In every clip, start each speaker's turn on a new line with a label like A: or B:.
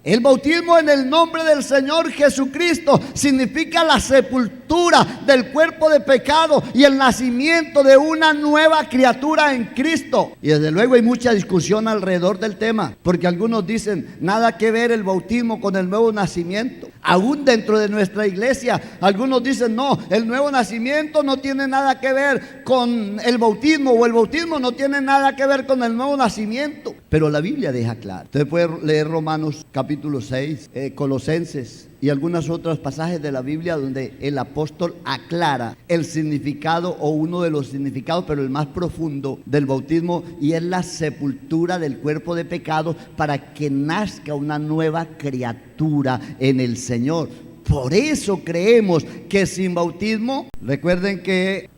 A: El bautismo en el nombre del Señor Jesucristo significa la sepultura del cuerpo de pecado y el nacimiento de una nueva criatura en Cristo. Y desde luego hay mucha discusión alrededor del tema, porque algunos dicen nada que ver el bautismo con el nuevo nacimiento. Aún dentro de nuestra iglesia, algunos dicen no, el nuevo nacimiento no tiene nada que ver con el bautismo, o el bautismo no tiene nada que ver con el nuevo nacimiento. Pero la Biblia deja claro. Usted puede leer Romanos capítulo 6, Colosenses y algunos otros pasajes de la Biblia donde el apóstol aclara el significado, o uno de los significados, pero el más profundo, del bautismo, y es la sepultura del cuerpo de pecado para que nazca una nueva criatura en el Señor. Por eso creemos que sin bautismo, recuerden que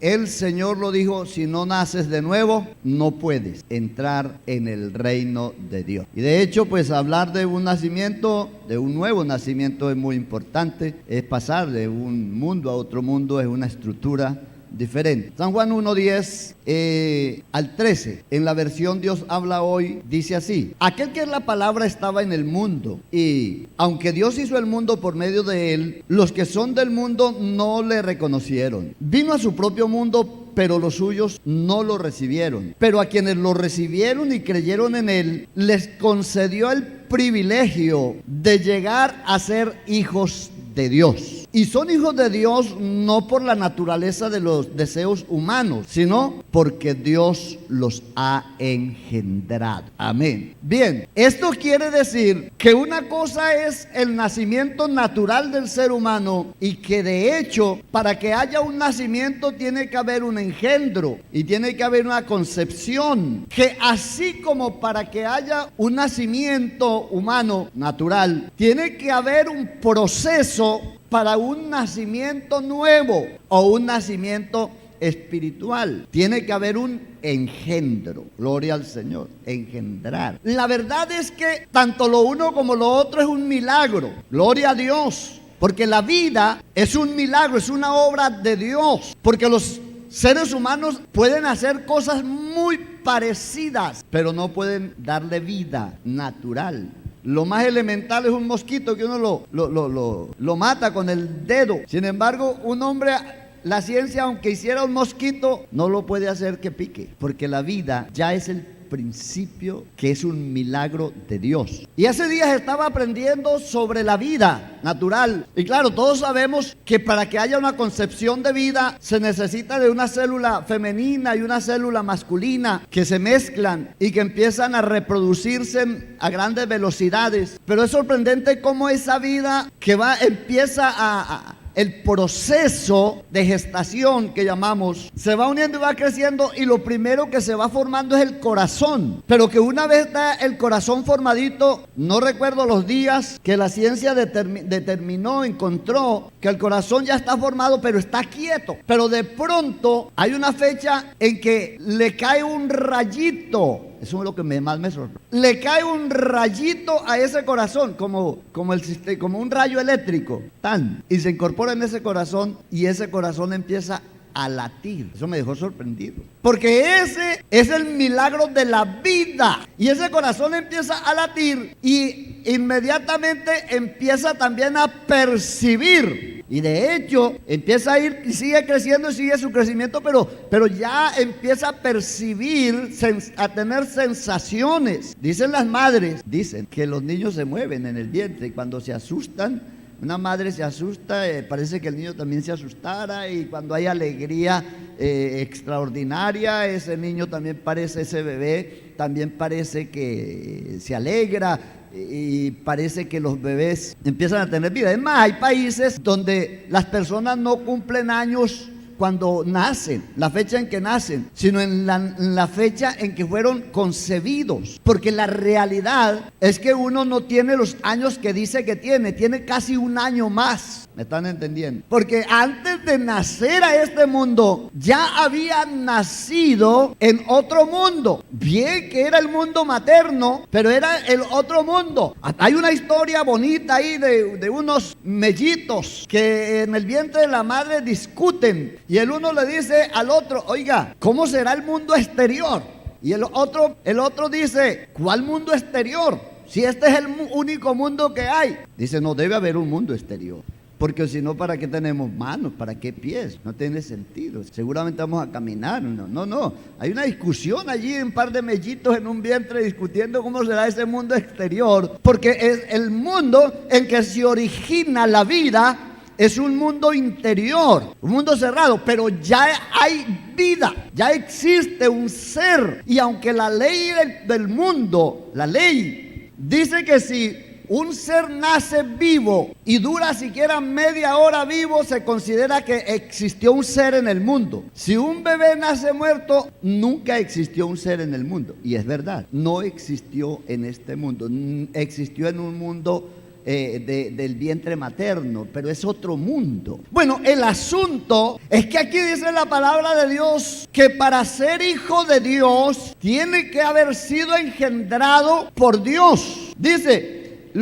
A: el Señor lo dijo, si no naces de nuevo, no puedes entrar en el reino de Dios. Y de hecho, pues hablar de un nacimiento, de un nuevo nacimiento, es muy importante. Es pasar de un mundo a otro mundo, es una estructura diferente. San Juan 1:10 al 13, en la versión Dios habla hoy, dice así: aquel que es la palabra estaba en el mundo, y aunque Dios hizo el mundo por medio de él, los que son del mundo no le reconocieron. Vino a su propio mundo, pero los suyos no lo recibieron. Pero a quienes lo recibieron y creyeron en él, les concedió el privilegio de llegar a ser hijos de Dios. Y son hijos de Dios no por la naturaleza de los deseos humanos, sino porque Dios los ha engendrado. Amén. Bien, esto quiere decir que una cosa es el nacimiento natural del ser humano, y que de hecho, para que haya un nacimiento tiene que haber un engendro y tiene que haber una concepción, que así como para que haya un nacimiento humano natural, tiene que haber un proceso para un nacimiento nuevo o un nacimiento espiritual. Tiene que haber un engendro. Gloria al Señor. Engendrar. La verdad es que tanto lo uno como lo otro es un milagro. Gloria a Dios. Porque la vida es un milagro, es una obra de Dios. Porque los seres humanos pueden hacer cosas muy parecidas, pero no pueden darle vida natural. Lo más elemental es un mosquito que uno lo mata con el dedo. Sin embargo, un hombre, la ciencia, aunque hiciera un mosquito, no lo puede hacer que pique, porque la vida ya es el principio, que es un milagro de Dios. Y hace días estaba aprendiendo sobre la vida natural. Y claro, todos sabemos que para que haya una concepción de vida se necesita de una célula femenina y una célula masculina que se mezclan y que empiezan a reproducirse a grandes velocidades. Pero es sorprendente cómo esa vida que empieza el proceso de gestación que llamamos, se va uniendo y va creciendo, y lo primero que se va formando es el corazón. Pero que una vez está el corazón formadito, no recuerdo los días que la ciencia encontró que el corazón ya está formado, pero está quieto. Pero de pronto hay una fecha en que le cae un rayito. Eso es lo que más me sorprende. Le cae un rayito a ese corazón, como un rayo eléctrico, y se incorpora en ese corazón, y ese corazón empieza a latir. Eso me dejó sorprendido, porque ese es el milagro de la vida. Y ese corazón empieza a latir, y inmediatamente empieza también a percibir. Y de hecho empieza a ir y sigue creciendo y sigue su crecimiento, pero ya empieza a percibir, a tener sensaciones. Dicen las madres, dicen que los niños se mueven en el vientre, y cuando se asustan, una madre se asusta, parece que el niño también se asustara, y cuando hay alegría extraordinaria, ese niño también parece, ese bebé también parece que se alegra, y parece que los bebés empiezan a tener vida. Es más, hay países donde las personas no cumplen años cuando nacen, la fecha en que nacen, sino en la fecha en que fueron concebidos, porque la realidad es que uno no tiene los años que dice que tiene casi un año más. ¿Me están entendiendo? Porque antes de nacer a este mundo, ya había nacido en otro mundo. Bien que era el mundo materno, pero era el otro mundo. Hay una historia bonita ahí de unos mellitos que en el vientre de la madre discuten. Y el uno le dice al otro: oiga, ¿cómo será el mundo exterior? Y el otro dice: ¿cuál mundo exterior? Si este es el único mundo que hay. Dice, no debe haber un mundo exterior. Porque si no, ¿para qué tenemos manos? ¿Para qué pies? No tiene sentido. Seguramente vamos a caminar. No. Hay una discusión allí, un par de mellitos en un vientre discutiendo cómo será ese mundo exterior. Porque es el mundo en que se origina la vida. Es un mundo interior, un mundo cerrado, pero ya hay vida, ya existe un ser. Y aunque la ley del mundo, la ley, dice que si un ser nace vivo y dura siquiera media hora vivo, se considera que existió un ser en el mundo. Si un bebé nace muerto, nunca existió un ser en el mundo. Y es verdad, no existió en este mundo, existió en un mundo del vientre materno, pero es otro mundo. Bueno, el asunto es que aquí dice la palabra de Dios que para ser hijo de Dios tiene que haber sido engendrado por Dios. Dice,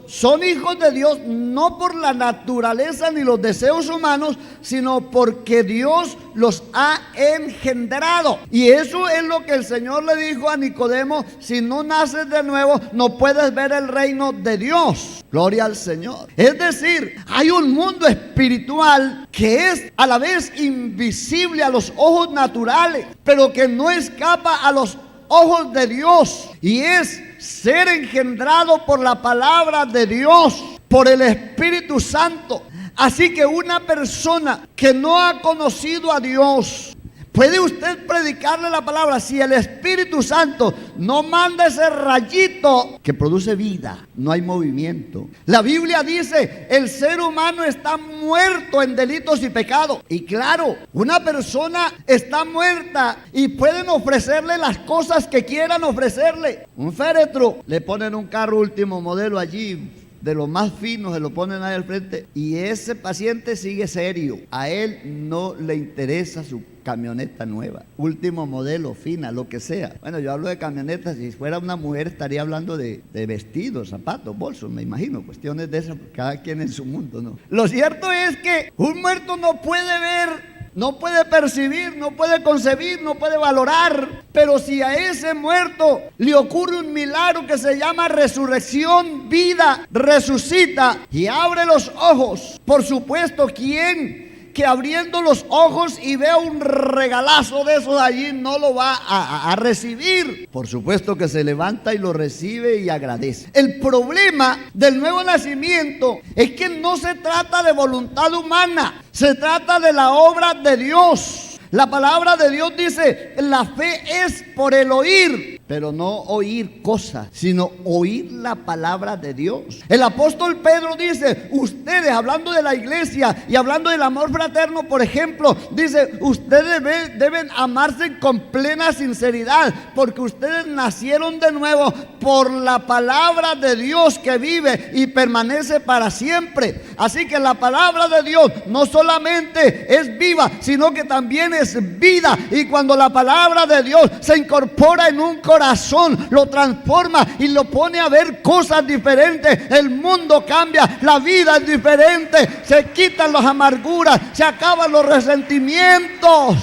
A: son hijos de Dios no por la naturaleza ni los deseos humanos, sino porque Dios los ha engendrado. Y eso es lo que el Señor le dijo a Nicodemo: si no naces de nuevo, no puedes ver el reino de Dios. Gloria al Señor. Es decir, hay un mundo espiritual que es a la vez invisible a los ojos naturales, pero que no escapa a los ojos de Dios, y es ser engendrado por la palabra de Dios, por el Espíritu Santo. Así que una persona que no ha conocido a Dios, ¿puede usted predicarle la palabra si el Espíritu Santo no manda ese rayito que produce vida? No hay movimiento. La Biblia dice, el ser humano está muerto en delitos y pecados. Y claro, una persona está muerta y pueden ofrecerle las cosas que quieran ofrecerle. Un féretro, le ponen un carro último modelo allí, de los más finos, se lo ponen ahí al frente, y ese paciente sigue serio. A él no le interesa su camioneta nueva, último modelo, fina, lo que sea. Bueno, yo hablo de camionetas. Si fuera una mujer estaría hablando de vestidos, zapatos, bolsos, me imagino, cuestiones de esas, cada quien en su mundo, ¿no? Lo cierto es que un muerto no puede ver, no puede percibir, no puede concebir, no puede valorar. Pero si a ese muerto le ocurre un milagro que se llama resurrección, vida, resucita y abre los ojos, por supuesto, ¿quién que abriendo los ojos y vea un regalazo de esos allí no lo va a recibir? Por supuesto que se levanta y lo recibe y agradece. El problema del nuevo nacimiento es que no se trata de voluntad humana, se trata de la obra de Dios. La palabra de Dios dice, la fe es por el oír, pero no oír cosas, sino oír la palabra de Dios. El apóstol Pedro dice, ustedes, hablando de la iglesia y hablando del amor fraterno, por ejemplo, dice, ustedes deben amarse con plena sinceridad, porque ustedes nacieron de nuevo por la palabra de Dios que vive y permanece para siempre. Así que la palabra de Dios no solamente es viva, sino que también es vida. Y cuando la palabra de Dios se incorpora en un corazón, lo transforma y lo pone a ver cosas diferentes. El mundo cambia, la vida es diferente, se quitan las amarguras, se acaban los resentimientos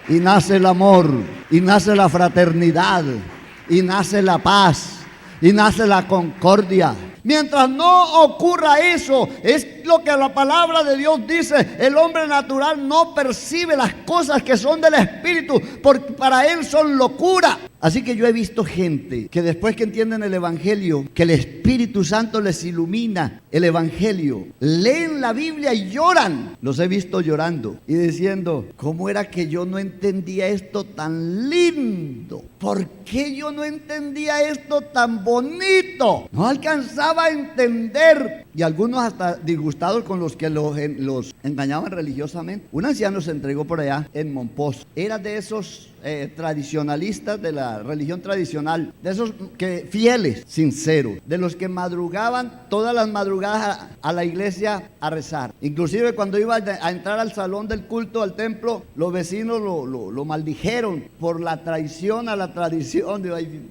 A: y nace el amor, y nace la fraternidad, y nace la paz, y nace la concordia. Mientras no ocurra eso, es lo que la palabra de Dios dice, el hombre natural no percibe las cosas que son del Espíritu, porque para él son locura. Así que yo he visto gente que después que entienden el Evangelio, que el Espíritu Santo les ilumina el Evangelio, leen la Biblia y lloran. Los he visto llorando y diciendo, ¿cómo era que yo no entendía esto tan lindo? ¿Por qué yo no entendía esto tan bonito? No alcanzaba a entender. Y algunos hasta disgustados con los que los engañaban religiosamente. Un anciano se entregó por allá en Mompox. Era de esos tradicionalistas de la religión tradicional, de esos que fieles, sinceros, de los que madrugaban todas las madrugadas a la iglesia a rezar. Inclusive cuando iba a entrar al salón del culto, al templo, los vecinos lo maldijeron por la traición a la tradición. Digo, ay,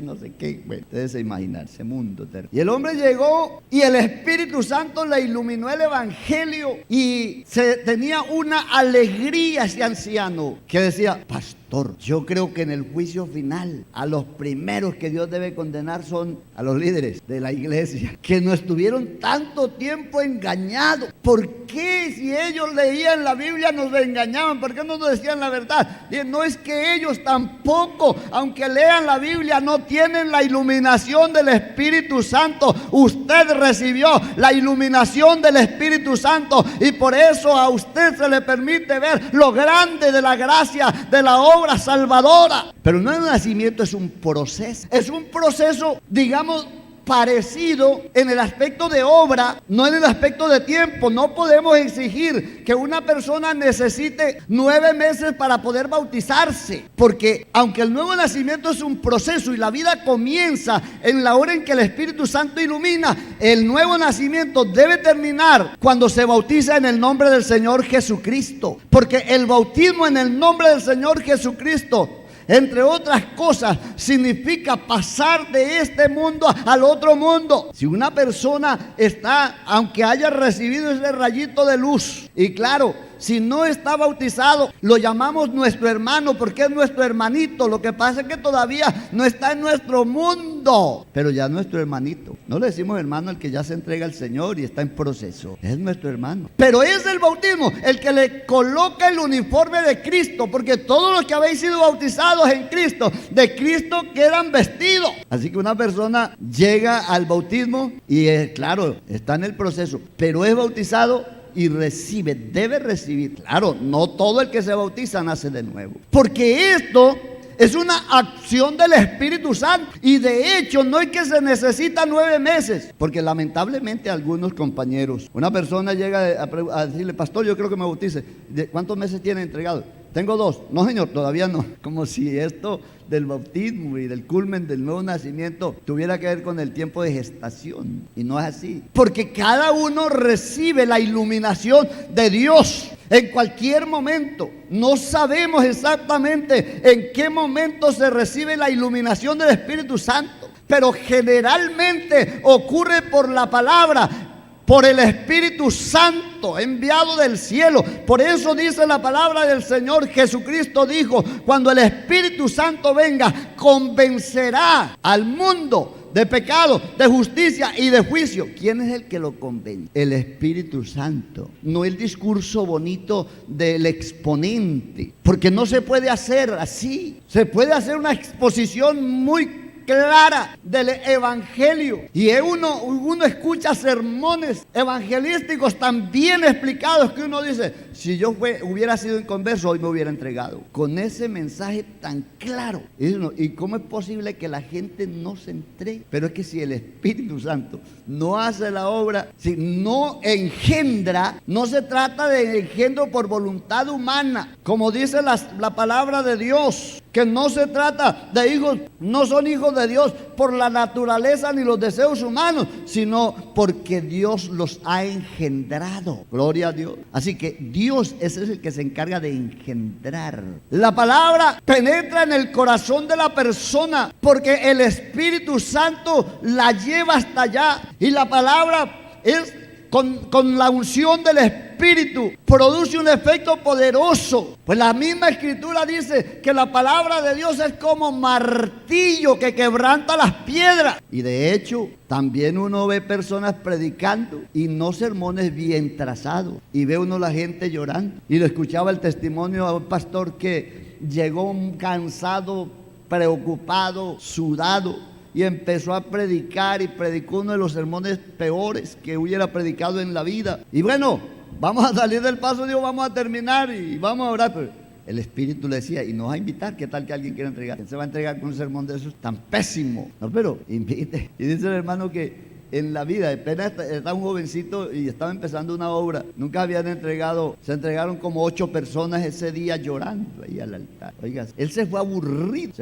A: no sé qué. Bueno, ustedes se imaginan ese mundo terrible. Y el hombre llegó y el Espíritu Santo le iluminó el Evangelio y tenía una alegría ese anciano que decía, pastor, pastor. Yo creo que en el juicio final, a los primeros que Dios debe condenar son a los líderes de la iglesia, que no estuvieron tanto tiempo engañados. ¿Por qué si ellos leían la Biblia nos engañaban? ¿Por qué no nos decían la verdad? No es que ellos tampoco, aunque lean la Biblia, no tienen la iluminación del Espíritu Santo. Usted recibió la iluminación del Espíritu Santo y por eso a usted se le permite ver lo grande de la gracia, de la obra salvadora. Pero no, el nacimiento es un proceso, digamos, parecido en el aspecto de obra, no en el aspecto de tiempo. No podemos exigir que una persona necesite 9 meses para poder bautizarse, porque aunque el nuevo nacimiento es un proceso y la vida comienza en la hora en que el Espíritu Santo ilumina, el nuevo nacimiento debe terminar cuando se bautiza en el nombre del Señor Jesucristo, porque el bautismo en el nombre del Señor Jesucristo, entre otras cosas, significa pasar de este mundo al otro mundo. Si una persona está, aunque haya recibido ese rayito de luz, y claro, si no está bautizado, lo llamamos nuestro hermano porque es nuestro hermanito. Lo que pasa es que todavía no está en nuestro mundo, pero ya es nuestro hermanito. No le decimos hermano al que ya se entrega al Señor y está en proceso. Es nuestro hermano. Pero es el bautismo el que le coloca el uniforme de Cristo, porque todos los que habéis sido bautizados en Cristo, de Cristo quedan vestidos. Así que una persona llega al bautismo y claro, está en el proceso, pero es bautizado y debe recibir. Claro, no todo el que se bautiza nace de nuevo, porque esto es una acción del Espíritu Santo. Y de hecho no es que se necesita 9 meses, porque lamentablemente algunos compañeros, una persona llega a decirle: pastor, yo creo que me bautice. ¿Cuántos meses tiene entregado? Tengo 2. No, señor, todavía no. Como si esto del bautismo y del culmen del nuevo nacimiento tuviera que ver con el tiempo de gestación. Y no es así, porque cada uno recibe la iluminación de Dios en cualquier momento. No sabemos exactamente en qué momento se recibe la iluminación del Espíritu Santo, pero generalmente ocurre por la palabra, por el Espíritu Santo enviado del cielo. Por eso dice la palabra del Señor. Jesucristo dijo: cuando el Espíritu Santo venga, convencerá al mundo de pecado, de justicia y de juicio. ¿Quién es el que lo convence? El Espíritu Santo, no el discurso bonito del exponente, porque no se puede hacer así. Se puede hacer una exposición muy clara del evangelio, y uno escucha sermones evangelísticos tan bien explicados que uno dice: si yo hubiera sido inconverso, hoy me hubiera entregado con ese mensaje tan claro. ¿Y cómo es posible que la gente no se entregue? Pero es que si el Espíritu Santo no hace la obra, si no engendra, no se trata de engendro por voluntad humana, como dice la palabra de Dios, que no se trata de hijos, no son hijos de Dios por la naturaleza ni los deseos humanos, sino porque Dios los ha engendrado. Gloria a Dios. Así que Dios es el que se encarga de engendrar. La palabra penetra en el corazón de la persona porque el Espíritu Santo la lleva hasta allá, y la palabra es con la unción del Espíritu produce un efecto poderoso. Pues la misma Escritura dice que la palabra de Dios es como martillo que quebranta las piedras. Y de hecho también uno ve personas predicando y no sermones bien trazados, y ve uno la gente llorando. Y lo escuchaba el testimonio de un pastor que llegó cansado, preocupado, sudado, y empezó a predicar, y predicó uno de los sermones peores que hubiera predicado en la vida. Y bueno, vamos a salir del paso de Dios, vamos a terminar y vamos a orar. Pero el Espíritu le decía: y nos va a invitar. ¿Qué tal que alguien quiera entregar? ¿Quién se va a entregar con un sermón de esos tan pésimo? No, pero invite. Y dice el hermano que en la vida, apenas estaba un jovencito y estaba empezando una obra, nunca habían entregado, se entregaron como 8 personas ese día llorando ahí al altar. Oiga, él se fue aburrido.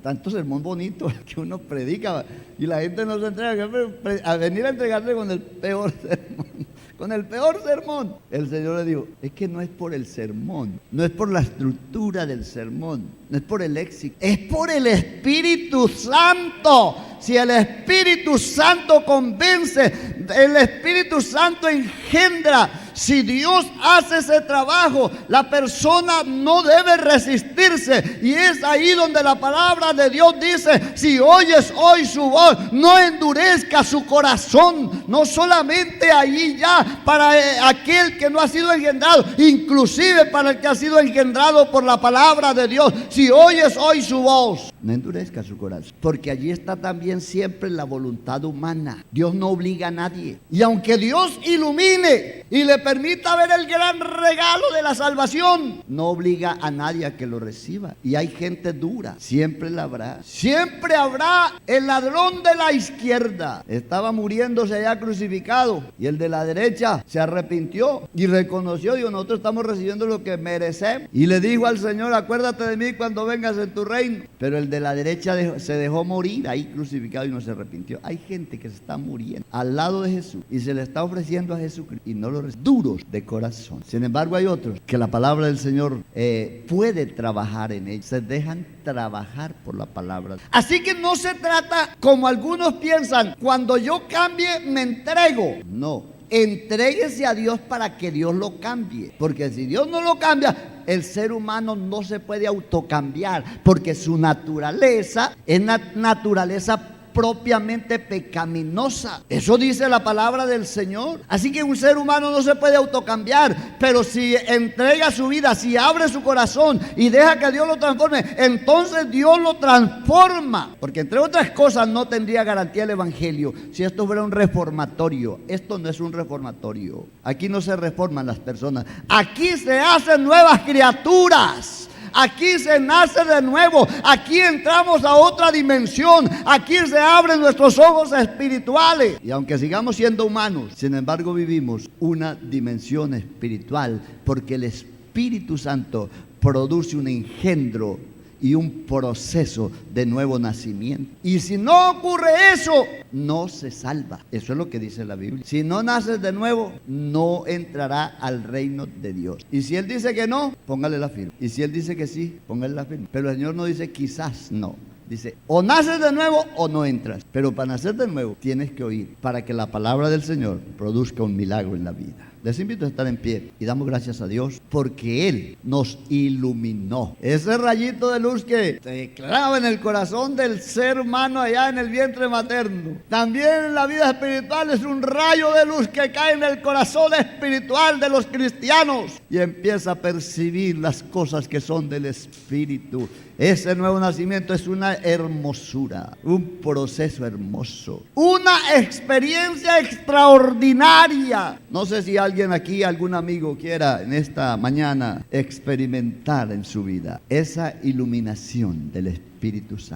A: Tanto sermón bonito que uno predica y la gente no se entrega, a venir a entregarle con el peor sermón. Con el peor sermón. El Señor le dijo: es que no es por el sermón, no es por la estructura del sermón, no es por el léxico, es por el Espíritu Santo. Si el Espíritu Santo convence, el Espíritu Santo engendra, Si Dios hace ese trabajo, la persona no debe resistirse. Y es ahí donde la palabra de Dios dice: si oyes hoy su voz, no endurezca su corazón. No solamente allí ya para aquel que no ha sido engendrado, inclusive para el que ha sido engendrado por la palabra de Dios. Si oyes hoy su voz, no endurezca su corazón, porque allí está también siempre la voluntad humana. Dios no obliga a nadie. Y aunque Dios ilumine y le permita ver el gran regalo de la salvación, no obliga a nadie a que lo reciba. Y hay gente dura, siempre la habrá. Siempre habrá el ladrón de la izquierda. Estaba muriéndose allá crucificado, y el de la derecha se arrepintió y reconoció: Dios, nosotros estamos recibiendo lo que merecemos. Y le dijo al Señor: acuérdate de mí cuando vengas en tu reino. Pero el de la derecha se dejó morir ahí crucificado y no se arrepintió. Hay gente que se está muriendo al lado de Jesús y se le está ofreciendo a Jesucristo y no lo recibe, duros de corazón. Sin embargo, hay otros que la palabra del Señor puede trabajar en ellos, se dejan trabajar por la palabra. Así que no se trata, como algunos piensan, cuando yo cambie me entrego. No, entréguese a Dios para que Dios lo cambie, porque si Dios no lo cambia, el ser humano no se puede autocambiar, porque su naturaleza es naturaleza propiamente pecaminosa. Eso dice la palabra del Señor. Así que un ser humano no se puede autocambiar, pero si entrega su vida, si abre su corazón y deja que Dios lo transforme, entonces Dios lo transforma. Porque entre otras cosas no tendría garantía el evangelio si esto fuera un reformatorio. Esto no es un reformatorio. Aquí no se reforman las personas, aquí se hacen nuevas criaturas. Aquí se nace de nuevo, aquí entramos a otra dimensión, aquí se abren nuestros ojos espirituales. Y aunque sigamos siendo humanos, sin embargo vivimos una dimensión espiritual, porque el Espíritu Santo produce un engendro y un proceso de nuevo nacimiento. Y si no ocurre eso, no se salva. Eso es lo que dice la Biblia. Si no naces de nuevo, no entrará al reino de Dios. Y si Él dice que no, póngale la firma. Y si Él dice que sí, póngale la firma. Pero el Señor no dice quizás no. Dice, o naces de nuevo o no entras. Pero para nacer de nuevo tienes que oír, para que la palabra del Señor produzca un milagro en la vida. Les invito a estar en pie y damos gracias a Dios porque Él nos iluminó. Ese rayito de luz que se clava en el corazón del ser humano allá en el vientre materno, también en la vida espiritual es un rayo de luz que cae en el corazón espiritual de los cristianos y empieza a percibir las cosas que son del Espíritu. Ese nuevo nacimiento es una hermosura, un proceso hermoso, una experiencia extraordinaria. No sé si alguien aquí, algún amigo quiera en esta mañana experimentar en su vida esa iluminación del Espíritu Santo.